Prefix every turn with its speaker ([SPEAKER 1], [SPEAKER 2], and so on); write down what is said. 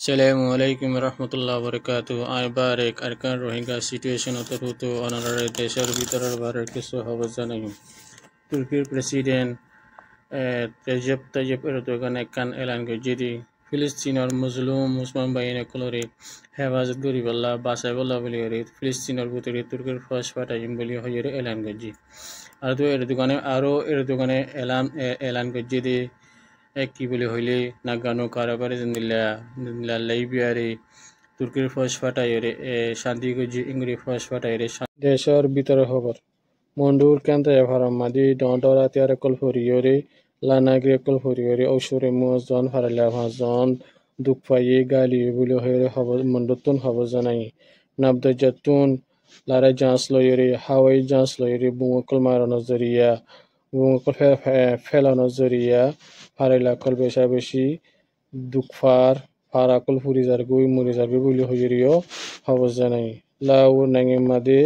[SPEAKER 1] Assalamualaikum warahmatullahi wabarakatuh. I barek arkan Rohingya situation অতর্ভুক্ত অনারারে দেশের ভিতরের বারের কিছু খবর জানাই। তুর্কির প্রেসিডেন্ট রেজেপ তাইয়েপ এরদোগান একখান এলান গজিদি ফিলিস্তিনের মুসলিম মুসলমান বাহিনী কলরে হেফাজত গরিবাল্লা বাসাই বল্লা বলি হরি ফিলিস্তিনের ভিতরে তুর্কির ফস ফাটাইম বলি হইরে এলান গজি আর তো এরদোগানে এলান গজিদি কি বলে হইলে নাগানো কারাবারে জিন্দিল্লা লাইবিয়ারে তুর্কির ফস ফাটাইরে শান্তি গজি ইংরি ফস ফাটাইরে দেশের ভিতরে খবর মন্ডুর কেন্দ্র এভারাম মাদি ডরা তিয়ারে কলফরিয়রে লানাগ্রে কলফরিয়রে ঔষরে মুজন ফারালা ভাজন দুঃখাইয়ে গালি বলে হইরে খবর মন্ডুতুন খবর জানাই নাবদজাতুন লারা জাঁচ লয়রে হাওয়াই জাঁচ লয়রে বুমকল মারানো জরিয়া বুমকল ফেলানো জরিয়া ফারাইলা কল বেশা বেশি দুঃখার ফারাকল ফুরিজার গুই মুরিজার বলে হইরিও খবর জানাই লাউ নাঙে মাদে